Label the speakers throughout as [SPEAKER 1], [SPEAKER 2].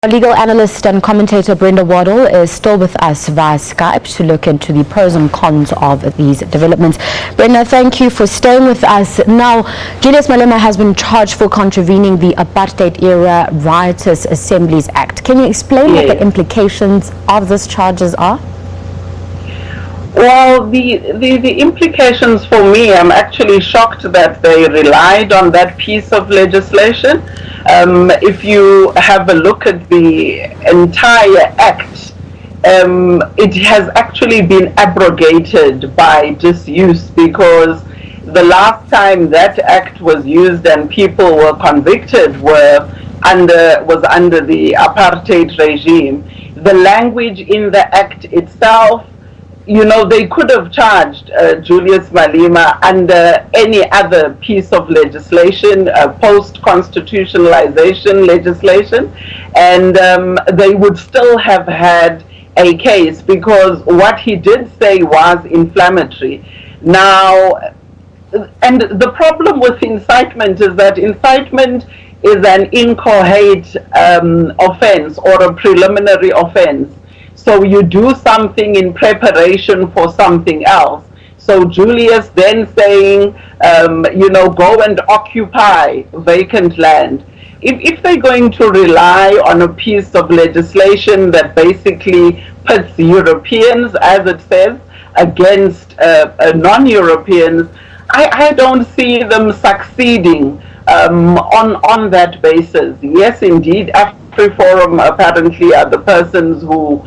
[SPEAKER 1] Legal analyst and commentator Brenda Wardle is still with us via Skype to look into the pros and cons of these developments. Brenda, thank you for staying with us. Now, Julius Malema has been charged for contravening the apartheid-era Riotous Assemblies Act. Can you explain what the implications of these charges are?
[SPEAKER 2] Well, the implications for me, I'm actually shocked that they relied on that piece of legislation. If you have a look at the entire act, it has actually been abrogated by disuse, because the last time that act was used and people were convicted was under the apartheid regime. The language in the act itself, you know, they could have charged Julius Malema under any other piece of legislation, post-constitutionalization legislation, and they would still have had a case, because what he did say was inflammatory. Now, and the problem with incitement is that incitement is an inchoate offense or a preliminary offense. So you do something in preparation for something else. So Julius then saying, you know, go and occupy vacant land. If they're going to rely on a piece of legislation that basically puts Europeans, as it says, against non-Europeans, I don't see them succeeding on that basis. Yes, indeed, AfriForum apparently are the persons who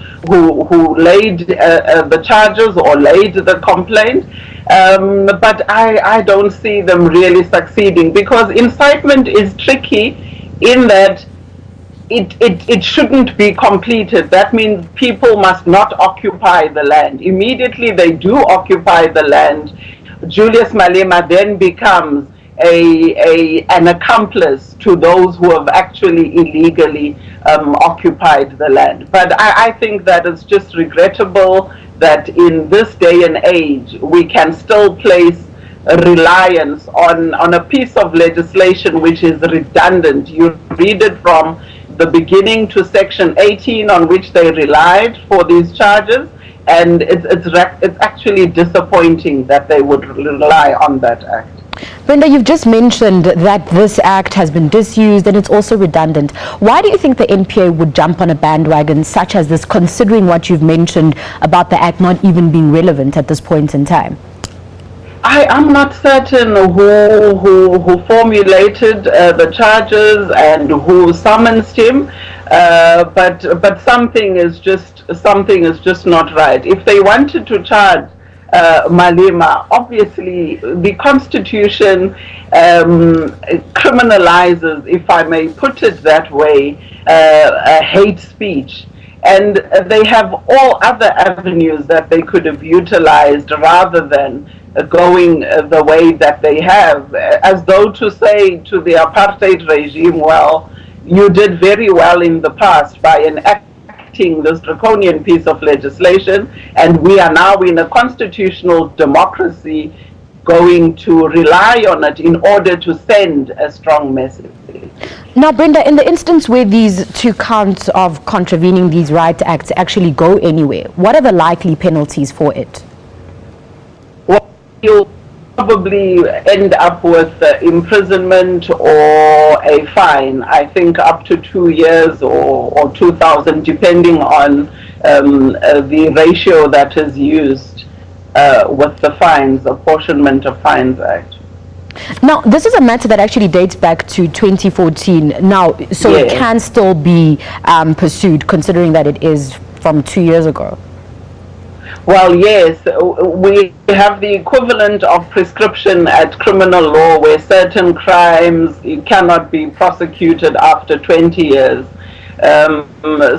[SPEAKER 2] laid the charges or laid the complaint, but I don't see them really succeeding, because incitement is tricky in that it shouldn't be completed. That means people must not occupy the land. Immediately they do occupy the land, Julius Malema then becomes an accomplice to those who have actually illegally occupied the land. But I think that it's just regrettable that in this day and age we can still place a reliance on a piece of legislation which is redundant. You read it from the beginning to section 18 on which they relied for these charges, and it's actually disappointing that they would rely on that act.
[SPEAKER 1] Brenda, you've just mentioned that this act has been disused and it's also redundant. Why do you think the NPA would jump on a bandwagon such as this, considering what you've mentioned about the act not even being relevant at this point in time?
[SPEAKER 2] I'm not certain who formulated the charges and who summoned him, but something is just not right. If they wanted to charge Malema, obviously the Constitution criminalizes, if I may put it that way, hate speech. And they have all other avenues that they could have utilized rather than going the way that they have, as though to say to the apartheid regime, well, you did very well in the past by enacting this draconian piece of legislation, and we are now in a constitutional democracy going to rely on it in order to send a strong message.
[SPEAKER 1] Now, Brenda, in the instance where these two counts of contravening these riot acts actually go anywhere, what are the likely penalties for it?
[SPEAKER 2] Well, you'll probably end up with imprisonment or a fine. I think up to 2 years or 2,000, depending on the ratio that is used with the fines, Apportionment of Fines Act.
[SPEAKER 1] Now, this is a matter that actually dates back to 2014. Now, so it can still be pursued, considering that it is from 2 years ago.
[SPEAKER 2] Well, yes, we have the equivalent of prescription at criminal law, where certain crimes cannot be prosecuted after 20 years.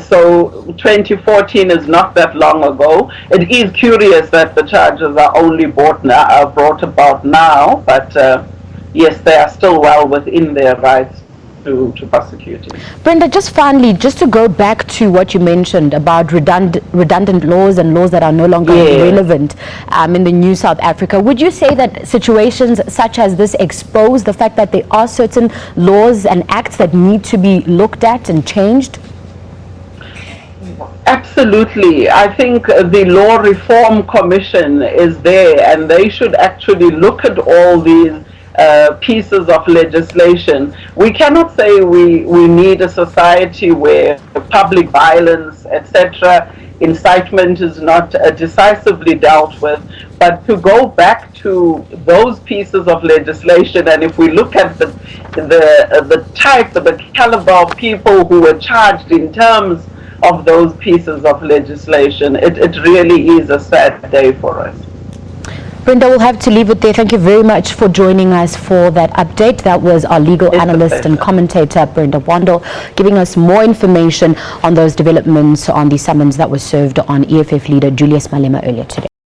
[SPEAKER 2] So 2014 is not that long ago. It is curious that the charges are only brought about now, but yes, they are still well within their rights to prosecute it.
[SPEAKER 1] Brenda, just finally, just to go back to what you mentioned about redundant laws and laws that are no longer relevant in the new South Africa, would you say that situations such as this expose the fact that there are certain laws and acts that need to be looked at and changed?
[SPEAKER 2] Absolutely. I think the Law Reform Commission is there, and they should actually look at all these pieces of legislation. We cannot say we need a society where public violence, etc., incitement is not decisively dealt with, but to go back to those pieces of legislation, and if we look at the type, the caliber of people who were charged in terms of those pieces of legislation, it really is a sad day for us.
[SPEAKER 1] Brenda, we'll have to leave it there. Thank you very much for joining us for that update. That was our legal analyst and commentator, Brenda Wardle, giving us more information on those developments on the summons that was served on EFF leader Julius Malema earlier today.